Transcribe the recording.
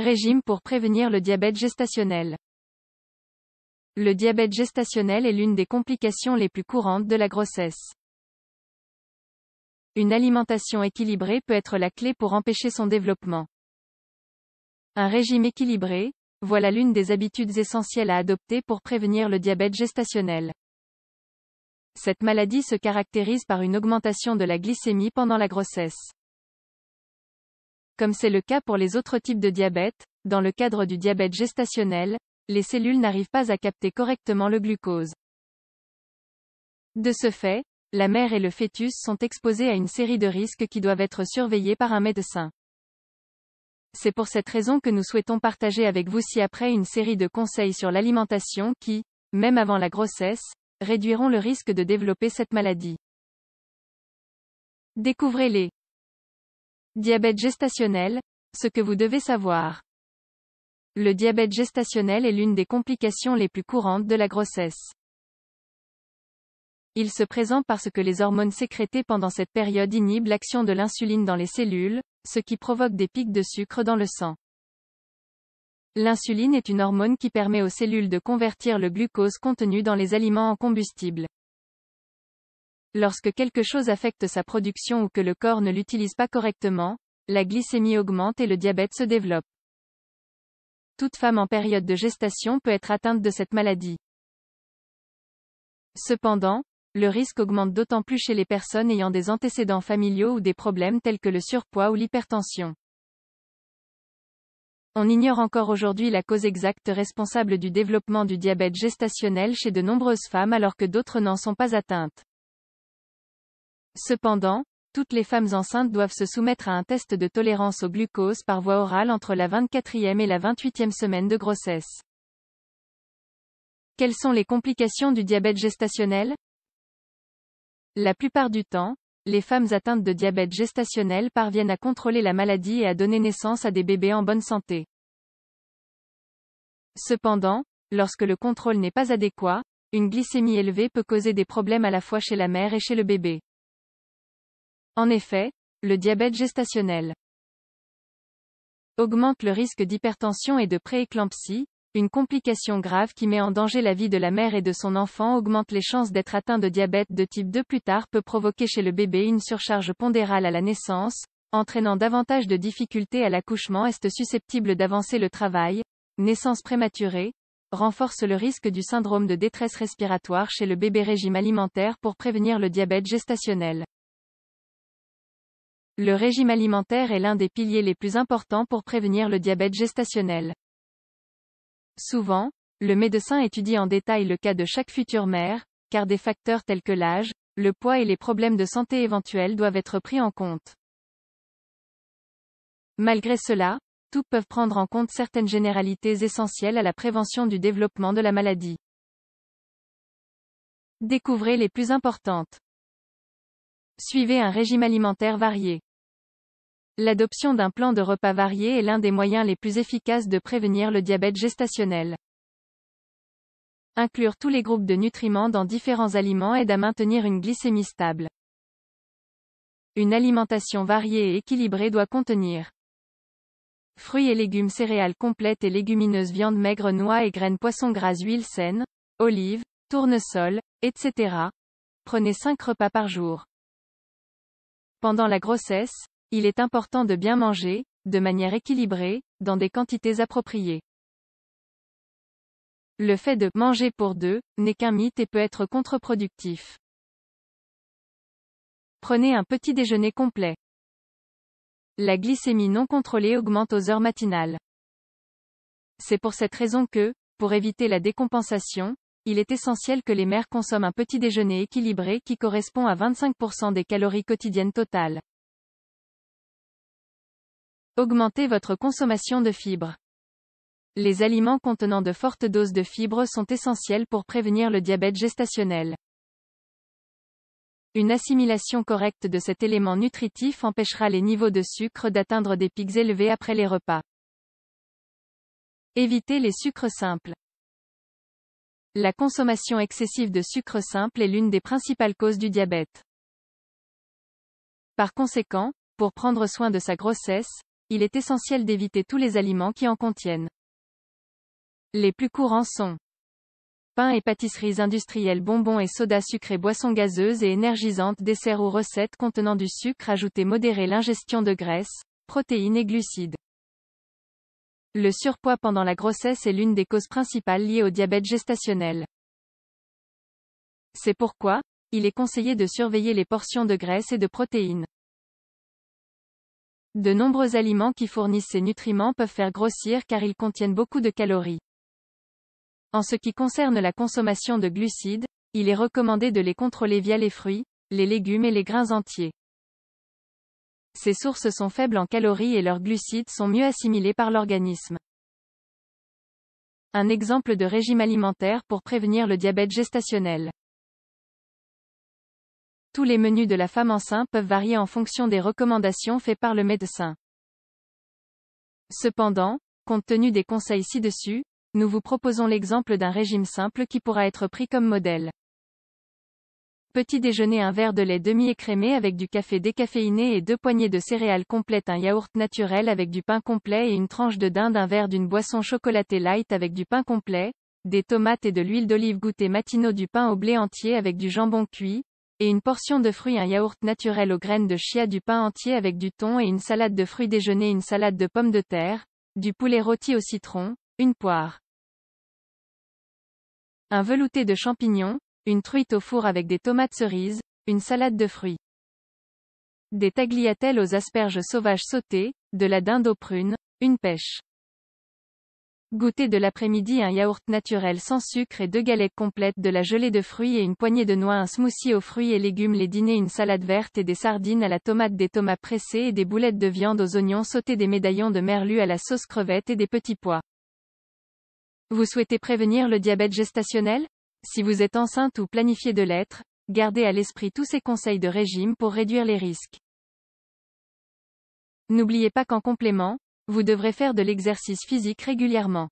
Régime pour prévenir le diabète gestationnel. Le diabète gestationnel est l'une des complications les plus courantes de la grossesse. Une alimentation équilibrée peut être la clé pour empêcher son développement. Un régime équilibré, voilà l'une des habitudes essentielles à adopter pour prévenir le diabète gestationnel. Cette maladie se caractérise par une augmentation de la glycémie pendant la grossesse. Comme c'est le cas pour les autres types de diabète, dans le cadre du diabète gestationnel, les cellules n'arrivent pas à capter correctement le glucose. De ce fait, la mère et le fœtus sont exposés à une série de risques qui doivent être surveillés par un médecin. C'est pour cette raison que nous souhaitons partager avec vous ci-après une série de conseils sur l'alimentation qui, même avant la grossesse, réduiront le risque de développer cette maladie. Découvrez-les. Diabète gestationnel, ce que vous devez savoir. Le diabète gestationnel est l'une des complications les plus courantes de la grossesse. Il se présente parce que les hormones sécrétées pendant cette période inhibent l'action de l'insuline dans les cellules, ce qui provoque des pics de sucre dans le sang. L'insuline est une hormone qui permet aux cellules de convertir le glucose contenu dans les aliments en combustible. Lorsque quelque chose affecte sa production ou que le corps ne l'utilise pas correctement, la glycémie augmente et le diabète se développe. Toute femme en période de gestation peut être atteinte de cette maladie. Cependant, le risque augmente d'autant plus chez les personnes ayant des antécédents familiaux ou des problèmes tels que le surpoids ou l'hypertension. On ignore encore aujourd'hui la cause exacte responsable du développement du diabète gestationnel chez de nombreuses femmes alors que d'autres n'en sont pas atteintes. Cependant, toutes les femmes enceintes doivent se soumettre à un test de tolérance au glucose par voie orale entre la 24e et la 28e semaine de grossesse. Quelles sont les complications du diabète gestationnel? La plupart du temps, les femmes atteintes de diabète gestationnel parviennent à contrôler la maladie et à donner naissance à des bébés en bonne santé. Cependant, lorsque le contrôle n'est pas adéquat, une glycémie élevée peut causer des problèmes à la fois chez la mère et chez le bébé. En effet, le diabète gestationnel augmente le risque d'hypertension et de prééclampsie, une complication grave qui met en danger la vie de la mère et de son enfant, augmente les chances d'être atteint de diabète de type 2 plus tard, peut provoquer chez le bébé une surcharge pondérale à la naissance, entraînant davantage de difficultés à l'accouchement, est susceptible d'avancer le travail, naissance prématurée, renforce le risque du syndrome de détresse respiratoire chez le bébé. Régime alimentaire pour prévenir le diabète gestationnel. Le régime alimentaire est l'un des piliers les plus importants pour prévenir le diabète gestationnel. Souvent, le médecin étudie en détail le cas de chaque future mère, car des facteurs tels que l'âge, le poids et les problèmes de santé éventuels doivent être pris en compte. Malgré cela, tous peuvent prendre en compte certaines généralités essentielles à la prévention du développement de la maladie. Découvrez les plus importantes. Suivez un régime alimentaire varié. L'adoption d'un plan de repas varié est l'un des moyens les plus efficaces de prévenir le diabète gestationnel. Inclure tous les groupes de nutriments dans différents aliments aide à maintenir une glycémie stable. Une alimentation variée et équilibrée doit contenir fruits et légumes, céréales complètes et légumineuses, viande maigre, noix et graines, poissons gras, huile saine, olives, tournesol, etc. Prenez 5 repas par jour. Pendant la grossesse, il est important de bien manger, de manière équilibrée, dans des quantités appropriées. Le fait de « manger pour deux » n'est qu'un mythe et peut être contre-productif. Prenez un petit déjeuner complet. La glycémie non contrôlée augmente aux heures matinales. C'est pour cette raison que, pour éviter la décompensation, il est essentiel que les mères consomment un petit déjeuner équilibré qui correspond à 25% des calories quotidiennes totales. Augmentez votre consommation de fibres. Les aliments contenant de fortes doses de fibres sont essentiels pour prévenir le diabète gestationnel. Une assimilation correcte de cet élément nutritif empêchera les niveaux de sucre d'atteindre des pics élevés après les repas. Évitez les sucres simples. La consommation excessive de sucre simple est l'une des principales causes du diabète. Par conséquent, pour prendre soin de sa grossesse, il est essentiel d'éviter tous les aliments qui en contiennent. Les plus courants sont pain et pâtisseries industrielles, bonbons et sodas sucrés, boissons gazeuses et énergisantes, desserts ou recettes contenant du sucre ajouté, modérer l'ingestion de graisses, protéines et glucides. Le surpoids pendant la grossesse est l'une des causes principales liées au diabète gestationnel. C'est pourquoi, il est conseillé de surveiller les portions de graisse et de protéines. De nombreux aliments qui fournissent ces nutriments peuvent faire grossir car ils contiennent beaucoup de calories. En ce qui concerne la consommation de glucides, il est recommandé de les contrôler via les fruits, les légumes et les grains entiers. Ces sources sont faibles en calories et leurs glucides sont mieux assimilés par l'organisme. Un exemple de régime alimentaire pour prévenir le diabète gestationnel. Tous les menus de la femme enceinte peuvent varier en fonction des recommandations faites par le médecin. Cependant, compte tenu des conseils ci-dessus, nous vous proposons l'exemple d'un régime simple qui pourra être pris comme modèle. Petit déjeuner: un verre de lait demi-écrémé avec du café décaféiné et 2 poignées de céréales complètes, un yaourt naturel avec du pain complet et une tranche de dinde, un verre d'une boisson chocolatée light avec du pain complet, des tomates et de l'huile d'olive, goûter matinaux, du pain au blé entier avec du jambon cuit, et une portion de fruits, un yaourt naturel aux graines de chia, du pain entier avec du thon et une salade de fruits. Déjeuner: une salade de pommes de terre, du poulet rôti au citron, une poire, un velouté de champignons, une truite au four avec des tomates cerises, une salade de fruits, des tagliatelles aux asperges sauvages sautées, de la dinde aux prunes, une pêche. Goûter de l'après-midi: un yaourt naturel sans sucre et 2 galettes complètes, de la gelée de fruits et une poignée de noix, un smoothie aux fruits et légumes. Les dîners: une salade verte et des sardines à la tomate, des tomates pressées et des boulettes de viande aux oignons sautés, des médaillons de merlu à la sauce crevette et des petits pois. Vous souhaitez prévenir le diabète gestationnel? Si vous êtes enceinte ou planifiez de l'être, gardez à l'esprit tous ces conseils de régime pour réduire les risques. N'oubliez pas qu'en complément, vous devrez faire de l'exercice physique régulièrement.